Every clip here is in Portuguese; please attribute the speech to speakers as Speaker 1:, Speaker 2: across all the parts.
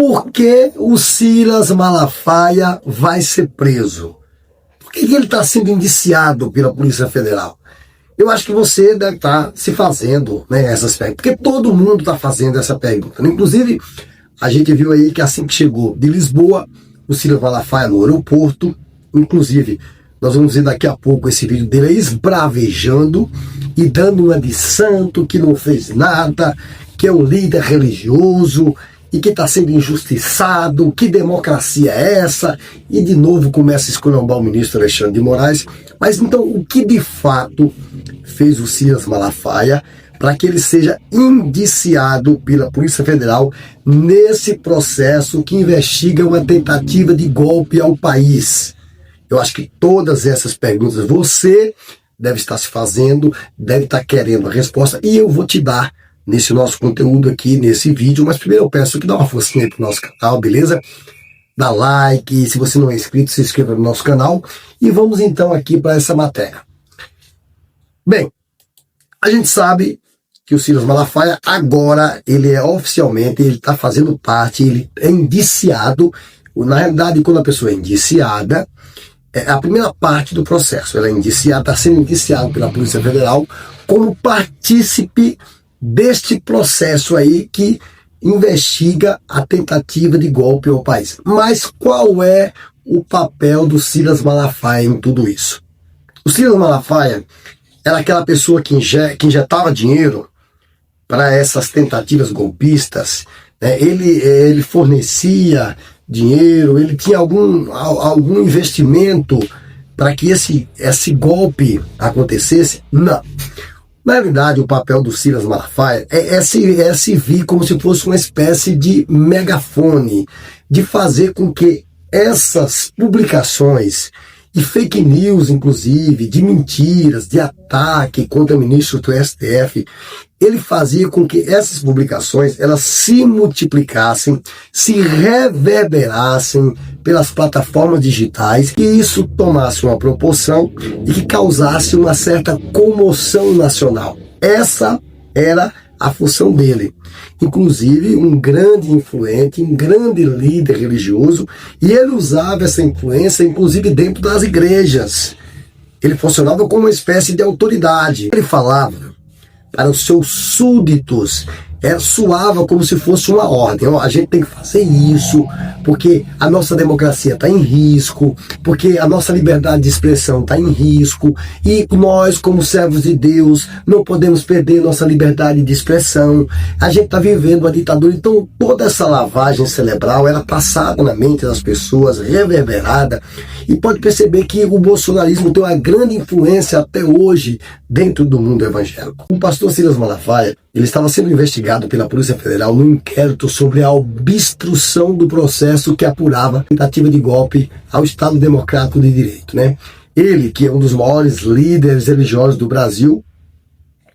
Speaker 1: Por que o Silas Malafaia vai ser preso? Por que ele está sendo indiciado pela Polícia Federal? Eu acho que você deve estar se fazendo, né, essas perguntas, porque todo mundo está fazendo essa pergunta. Inclusive, a gente viu aí que assim que chegou de Lisboa, o Silas Malafaia no aeroporto, inclusive, nós vamos ver daqui a pouco esse vídeo dele esbravejando e dando uma de santo, que não fez nada, que é um líder religioso e que está sendo injustiçado, que democracia é essa? E de novo começa a esculhambar o ministro Alexandre de Moraes. Mas então, o que de fato fez o Silas Malafaia para que ele seja indiciado pela Polícia Federal nesse processo que investiga uma tentativa de golpe ao país? Eu acho que todas essas perguntas você deve estar se fazendo, deve estar querendo a resposta, e eu vou te dar nesse nosso conteúdo aqui, nesse vídeo. Mas primeiro eu peço que dá uma forcinha pro nosso canal, beleza? Dá like, se você não é inscrito, se inscreva no nosso canal. E vamos então aqui para essa matéria. Bem, a gente sabe que o Silas Malafaia agora, ele é oficialmente, ele está fazendo parte, ele é indiciado. Na realidade, quando a pessoa é indiciada, é a primeira parte do processo. Ela é indiciada, está sendo indiciada pela Polícia Federal como partícipe deste processo aí que investiga a tentativa de golpe ao país. Mas qual é o papel do Silas Malafaia em tudo isso? O Silas Malafaia era aquela pessoa que injetava dinheiro para essas tentativas golpistas, né? Ele fornecia dinheiro, ele tinha algum investimento para que esse golpe acontecesse? Não. Na realidade, o papel do Silas Malafaia é se vir como se fosse uma espécie de megafone, de fazer com que essas publicações e fake news, inclusive, de mentiras, de ataque contra ministros do STF, ele fazia com que essas publicações elas se multiplicassem, se reverberassem pelas plataformas digitais, e isso tomasse uma proporção e que causasse uma certa comoção nacional. Essa era a função dele. Inclusive, um grande influente, um grande líder religioso, e ele usava essa influência, inclusive, dentro das igrejas. Ele funcionava como uma espécie de autoridade. Ele falava para os seus súditos, soava como se fosse uma ordem. A gente tem que fazer isso, porque a nossa democracia está em risco, porque a nossa liberdade de expressão está em risco, e nós, como servos de Deus, não podemos perder nossa liberdade de expressão. A gente está vivendo uma ditadura. Então toda essa lavagem cerebral era passada na mente das pessoas, reverberada, e pode perceber que o bolsonarismo tem uma grande influência até hoje dentro do mundo evangélico. O pastor Silas Malafaia, ele estava sendo investigado pela Polícia Federal no inquérito sobre a obstrução do processo que apurava a tentativa de golpe ao Estado Democrático de Direito, né? Ele, que é um dos maiores líderes religiosos do Brasil,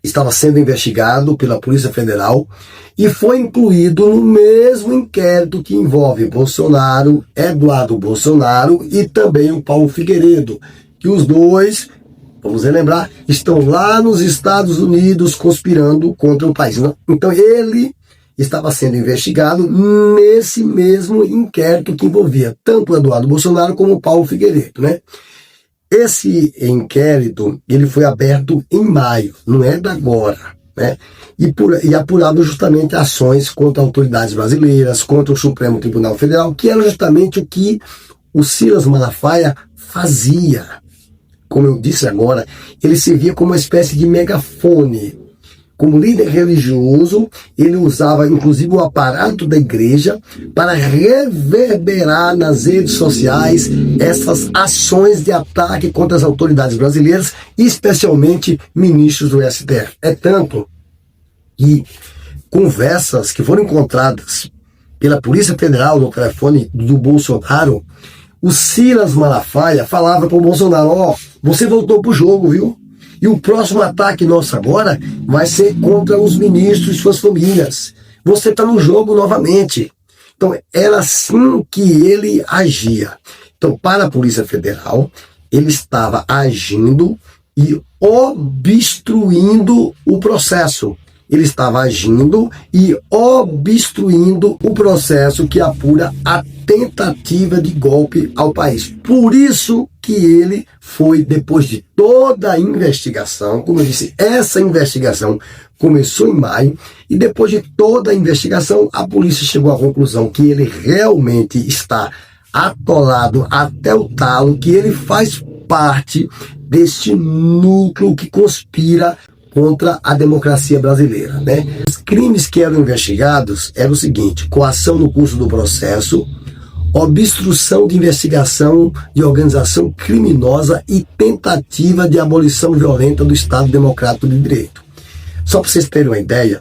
Speaker 1: estava sendo investigado pela Polícia Federal e foi incluído no mesmo inquérito que envolve Bolsonaro, Eduardo Bolsonaro e também o Paulo Figueiredo, que os dois, vamos relembrar, estão lá nos Estados Unidos conspirando contra o país. Então ele estava sendo investigado nesse mesmo inquérito que envolvia tanto o Eduardo Bolsonaro como o Paulo Figueiredo, né? Esse inquérito, ele foi aberto em maio, não é da agora, né? E apurado justamente ações contra autoridades brasileiras, contra o Supremo Tribunal Federal, que era justamente o que o Silas Malafaia fazia. Como eu disse agora, ele servia como uma espécie de megafone. Como líder religioso, ele usava inclusive o aparato da igreja para reverberar nas redes sociais essas ações de ataque contra as autoridades brasileiras, especialmente ministros do STF. É tanto que conversas que foram encontradas pela Polícia Federal no telefone do Bolsonaro, o Silas Malafaia falava para o Bolsonaro: ó, você voltou pro jogo, viu? E o próximo ataque nosso agora vai ser contra os ministros e suas famílias. Você está no jogo novamente. Então, era assim que ele agia. Então, para a Polícia Federal, ele estava agindo e obstruindo o processo. ele estava agindo e obstruindo o processo que apura a tentativa de golpe ao país. Por isso que ele foi, depois de toda a investigação, como eu disse, essa investigação começou em maio, e depois de toda a investigação, a polícia chegou à conclusão que ele realmente está atolado até o talo, que ele faz parte deste núcleo que conspira contra a democracia brasileira, né? Os crimes que eram investigados eram o seguinte: coação no curso do processo, obstrução de investigação de organização criminosa e tentativa de abolição violenta do Estado Democrático de Direito. Só para vocês terem uma ideia,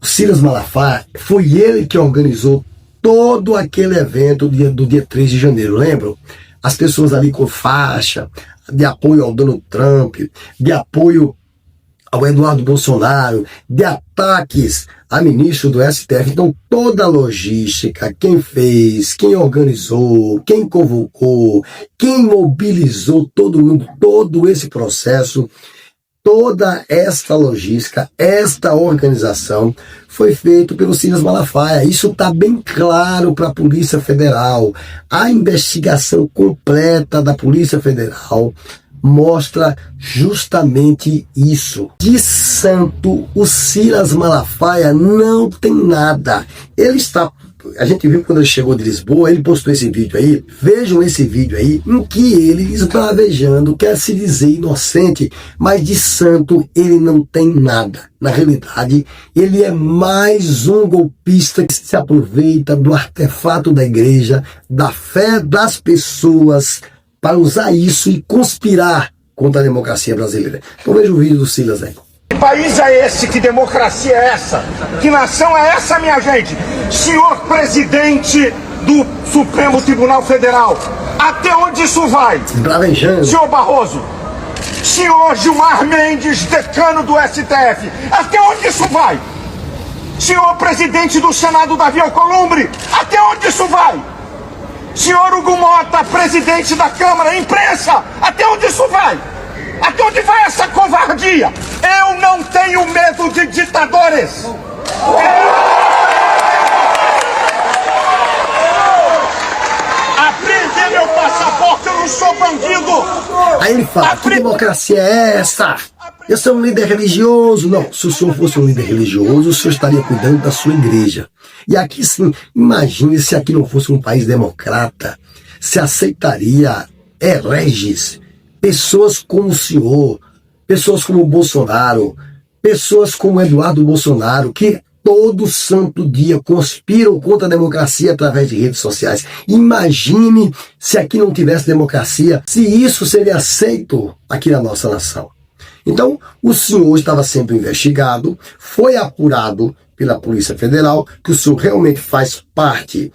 Speaker 1: o Silas Malafaia, foi ele que organizou todo aquele evento do dia 3 de janeiro, lembram? As pessoas ali com faixa, de apoio ao Donald Trump, de apoio ao Eduardo Bolsonaro, de ataques a ministro do STF. Então, toda a logística, quem fez, quem organizou, quem convocou, quem mobilizou todo mundo, todo esse processo, toda esta logística, esta organização foi feito pelo Silas Malafaia. Isso está bem claro para a Polícia Federal. A investigação completa da Polícia Federal mostra justamente isso. De santo, o Silas Malafaia não tem nada. Ele está... A gente viu quando ele chegou de Lisboa, ele postou esse vídeo aí. Vejam esse vídeo aí, em que ele, esbravejando, quer se dizer inocente, mas de santo ele não tem nada. Na realidade, ele é mais um golpista que se aproveita do artefato da igreja, da fé das pessoas, para usar isso e conspirar contra a democracia brasileira. Então veja o vídeo do Silas aí.
Speaker 2: Que país é esse? Que democracia é essa? Que nação é essa, minha gente? Senhor presidente do Supremo Tribunal Federal, até onde isso vai?
Speaker 1: Bravejando.
Speaker 2: Senhor Barroso, senhor Gilmar Mendes, decano do STF, até onde isso vai? Senhor presidente do Senado, Davi Alcolumbre, até onde isso vai? Senhor Hugo Mota, presidente da Câmara, imprensa, até onde isso vai? Até onde vai essa covardia? Eu não tenho medo de ditadores. Apreende meu passaporte, eu não sou bandido.
Speaker 1: Aí ele fala, que democracia é essa? Eu sou um líder religioso. Não, se o senhor fosse um líder religioso, o senhor estaria cuidando da sua igreja. E aqui sim, imagine se aqui não fosse um país democrata, se aceitaria hereges, pessoas como o senhor, pessoas como o Bolsonaro, pessoas como Eduardo Bolsonaro, que todo santo dia conspiram contra a democracia através de redes sociais. Imagine se aqui não tivesse democracia, se isso seria aceito aqui na nossa nação. Então, o senhor estava sendo investigado, foi apurado pela Polícia Federal, que o senhor realmente faz parte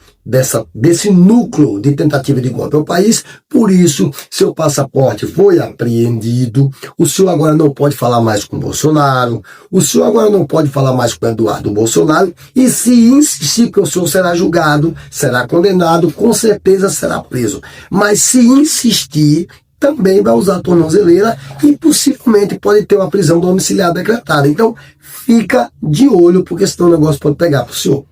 Speaker 1: desse núcleo de tentativa de golpe ao país, por isso seu passaporte foi apreendido, o senhor agora não pode falar mais com o Bolsonaro, o senhor agora não pode falar mais com o Eduardo Bolsonaro, e se insistir que o senhor será julgado, será condenado, com certeza será preso. Mas se insistir, também vai usar a tornozeleira e possivelmente pode ter uma prisão domiciliar decretada. Então, fica de olho, porque senão o negócio pode pegar para o senhor.